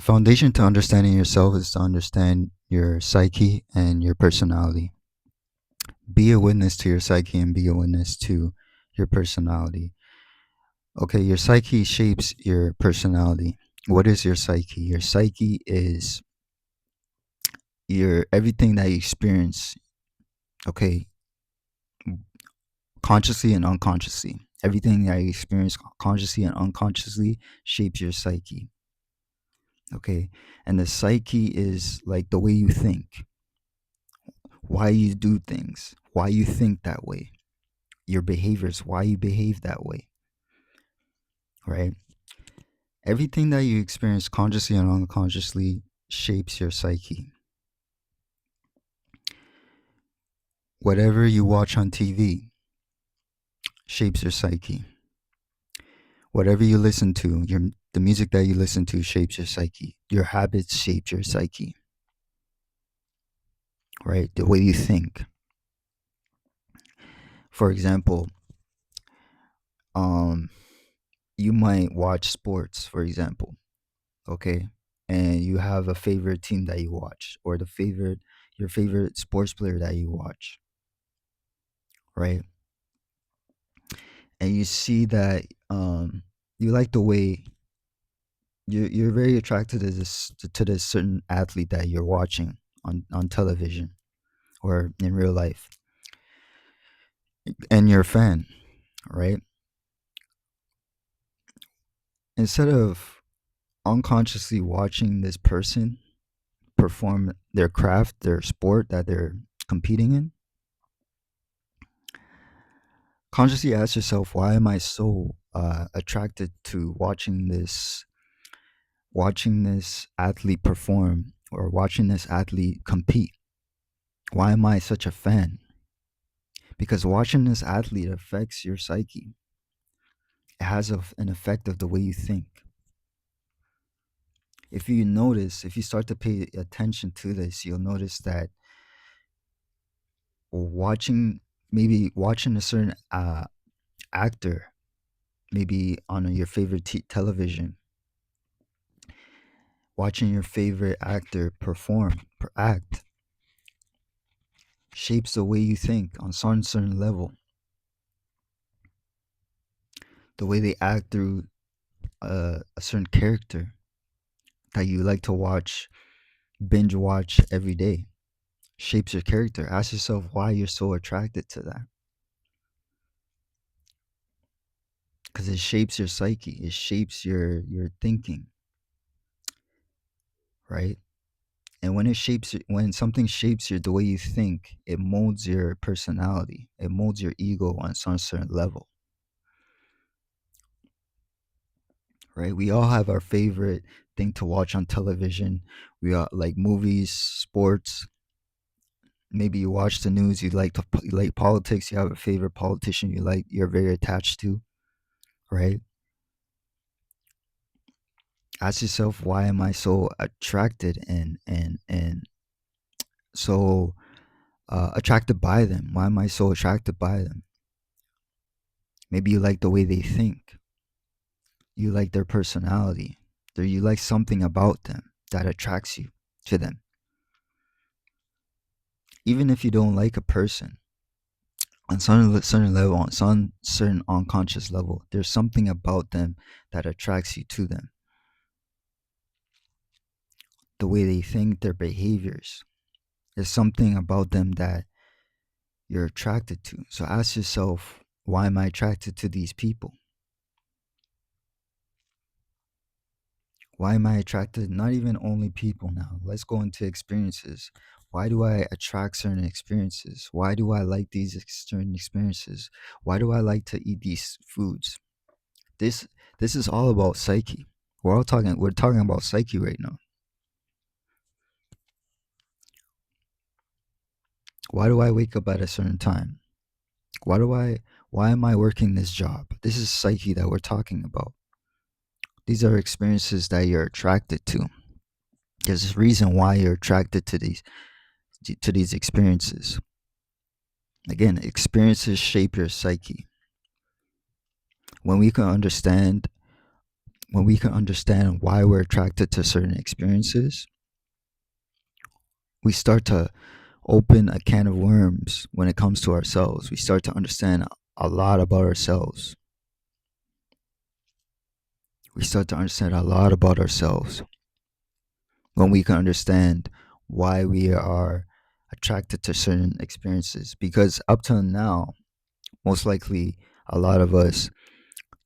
foundation to understanding yourself is to understand your psyche and your personality. Be a witness to your psyche and be a witness to your personality. Okay, your psyche shapes your personality. What is your psyche? Your psyche is your everything that you experience, okay, consciously and unconsciously. Everything that you experience consciously and unconsciously shapes your psyche. Okay, and the psyche is like the way you think, why you do things, why you think that way, your behaviors, why you behave that way, right? Everything that you experience consciously and unconsciously shapes your psyche. Whatever you watch on TV shapes your psyche. Whatever you listen to, the music that you listen to shapes your psyche. Your habits shape your psyche, right? The way you think. For example, um, you might watch sports, for example, okay, and you have a favorite team that you watch, or your favorite sports player that you watch, right? And you see that you like the way you're very attracted to this certain athlete that you're watching on television or in real life, and you're a fan, right? Instead of unconsciously watching this person perform their craft, their sport that they're competing in, consciously ask yourself, why am I so attracted to watching this athlete perform or watching this athlete compete? Why am I such a fan? Because watching this athlete affects your psyche. It has an effect of the way you think. If you start to pay attention to this, you'll notice that watching watching a certain actor, maybe on your favorite television, watching your favorite actor act, shapes the way you think on some certain level. The way they act through a certain character that you like to binge watch every day, shapes your character. Ask yourself why you're so attracted to that. Because it shapes your psyche. It shapes your thinking, right? And when something shapes the way you think, it molds your personality. It molds your ego on some certain level, right? We all have our favorite thing to watch on television. We all like movies, sports. Maybe you watch the news. You like politics. You have a favorite politician you're very attached to, right? Ask yourself, why am I so attracted and so attracted by them? Why am I so attracted by them? Maybe you like the way they think. You like their personality. You like something about them that attracts you to them. Even if you don't like a person, on some certain level, on some certain unconscious level, there's something about them that attracts you to them. The way they think, their behaviors. There's something about them that you're attracted to. So ask yourself, why am I attracted to these people? Why am I attracted? Not even only people now. Let's go into experiences. Why do I attract certain experiences? Why do I like these certain experiences? Why do I like to eat these foods? This this is all about psyche. We're talking about psyche right now. Why do I wake up at a certain time? Why am I working this job? This is psyche that we're talking about. These are experiences that you're attracted to. There's a reason why you're attracted to these experiences. Again, experiences shape your psyche. When we can understand when we can understand why we're attracted to certain experiences, we start to open a can of worms when it comes to ourselves. We start to understand a lot about ourselves. We start to understand a lot about ourselves when we can understand why we are attracted to certain experiences. Because up till now, most likely a lot of us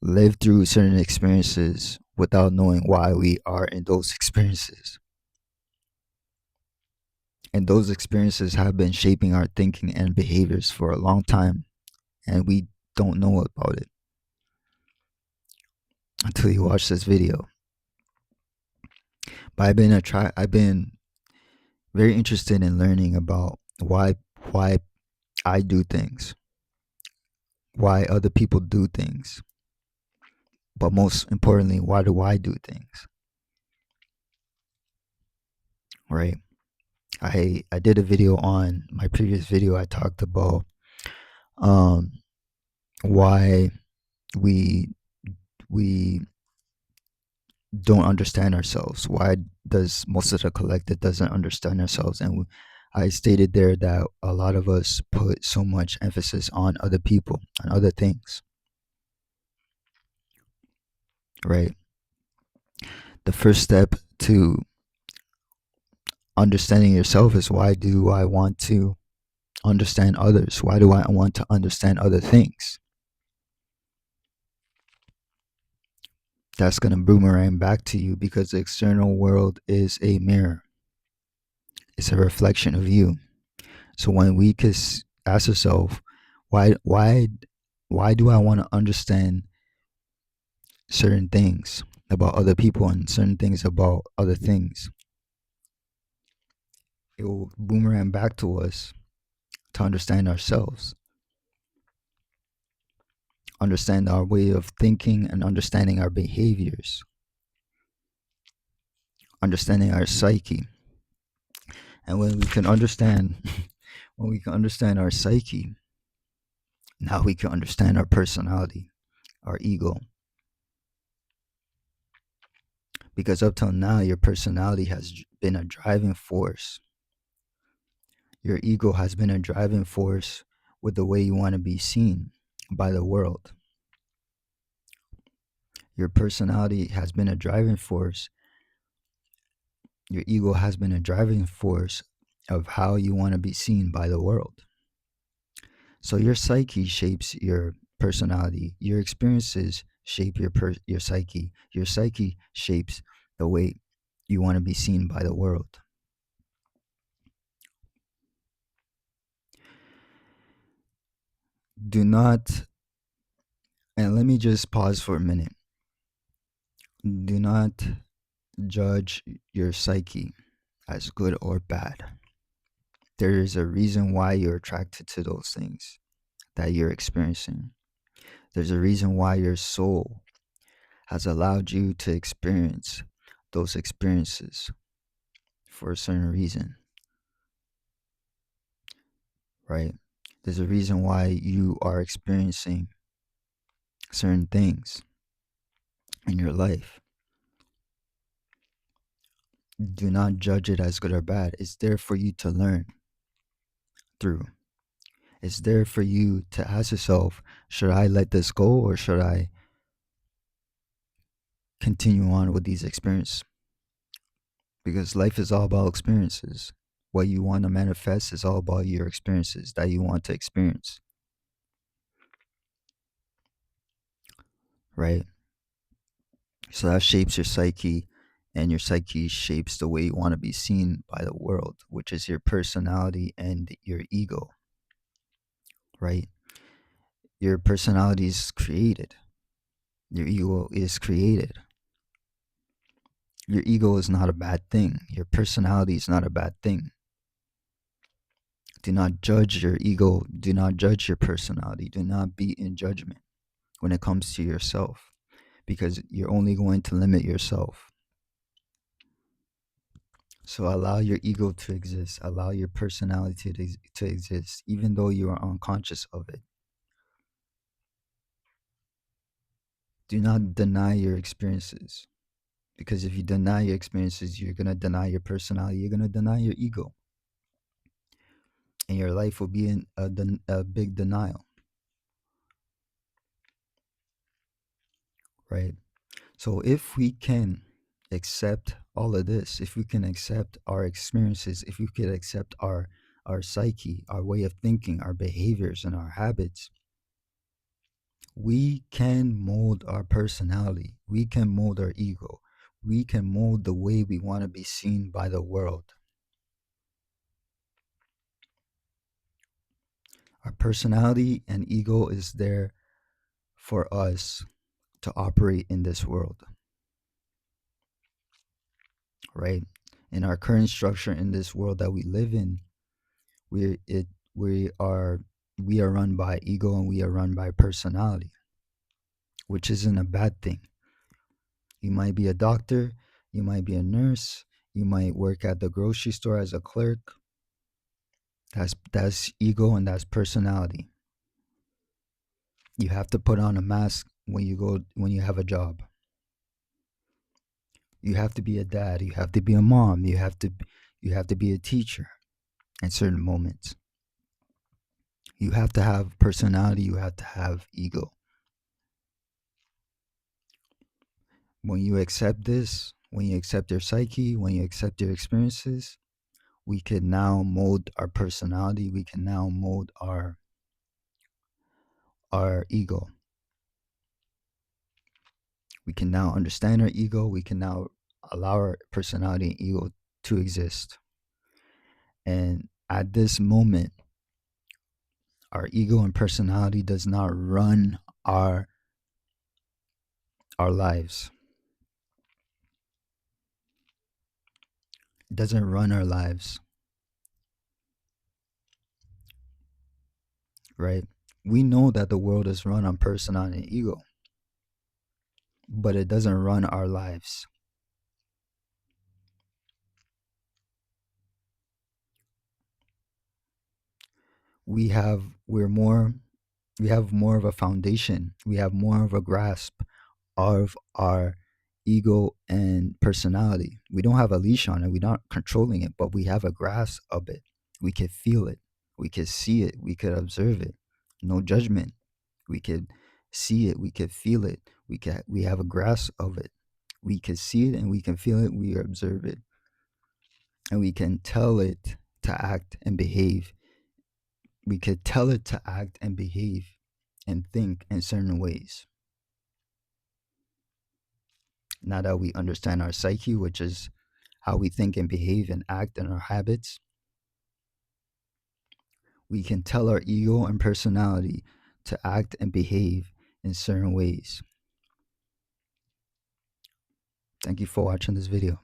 live through certain experiences without knowing why we are in those experiences. And those experiences have been shaping our thinking and behaviors for a long time, and we don't know about it until you watch this video. But I've been very interested in learning about why I do things, why other people do things, but most importantly, why do I do things, right? I did a video on my previous video. I talked about um why we we don't understand ourselves. Why does most of the collective doesn't understand ourselves? And I stated there that a lot of us put so much emphasis on other people, on other things, right? The first step to understanding yourself is, why do I want to understand others? Why do I want to understand other things? That's going to boomerang back to you, because the external world is a mirror. It's a reflection of you. So when we could ask ourselves, why why why do I want to understand certain things about other people and certain things about other things? It will boomerang back to us to understand ourselves, understand our way of thinking, and understanding our behaviors, understanding our psyche. And when we can understand when we can understand our psyche, now we can understand our personality, our ego. Because up till now, your personality has been a driving force. Your ego has been a driving force with the way you want to be seen by the world. Your personality has been a driving force. Your ego has been a driving force of how you want to be seen by the world. So your psyche shapes your personality. Your experiences shape your psyche. Your psyche shapes the way you want to be seen by the world. Do not, and let me just pause for a minute. Do not judge your psyche as good or bad. There is a reason why you're attracted to those things that you're experiencing. There's a reason why your soul has allowed you to experience those experiences for a certain reason, right? There's a reason why you are experiencing certain things in your life. Do not judge it as good or bad. It's there for you to learn through. It's there for you to ask yourself, should I let this go, or should I continue on with these experiences? Because life is all about experiences. What you want to manifest is all about your experiences that you want to experience, right? So that shapes your psyche, and your psyche shapes the way you want to be seen by the world, which is your personality and your ego, right? Your personality is created, your ego is created. Your ego is not a bad thing. Your personality is not a bad thing. Do not judge your ego. Do not judge your personality. Do not be in judgment when it comes to yourself, because you're only going to limit yourself. So allow your ego to exist. Allow your personality to exist, even though you are unconscious of it. Do not deny your experiences. Because if you deny your experiences, you're going to deny your personality. You're going to deny your ego. And your life will be in a big denial, right? So if we can accept all of this, if we can accept our experiences, if we could accept our psyche, our way of thinking, our behaviors and our habits, we can mold our personality. We can mold our ego. We can mold the way we want to be seen by the world. Our personality and ego is there for us to operate in this world, right? In our current structure in this world that we live in, we it we are we are run by ego and we are run by personality, which isn't a bad thing. You might be a doctor, you might be a nurse, you might work at the grocery store as a clerk. That's ego and that's personality. You have to put on a mask when you have a job. You have to be a dad, you have to be a mom, you have to be a teacher at certain moments. You have to have personality, you have to have ego. When you accept this, when you accept your psyche, when you accept your experiences, we can now mold our personality, we can now mold our ego. We can now understand our ego, we can now allow our personality and ego to exist. And at this moment, our ego and personality does not run our lives. It doesn't run our lives, right? We know that the world is run on personality and ego, but it doesn't run our lives. We have we're more we have more of a foundation. We have more of a grasp of our ego and personality. We don't have a leash on it. We're not controlling it, but we have a grasp of it. We can feel it. We can see it. We could observe it. No judgment. We could see it. We could feel it. We have a grasp of it. We can see it and we can feel it. We observe it. And we can tell it to act and behave. We could tell it to act and behave and think in certain ways. Now that we understand our psyche, which is how we think and behave and act and our habits, we can tell our ego and personality to act and behave in certain ways. Thank you for watching this video.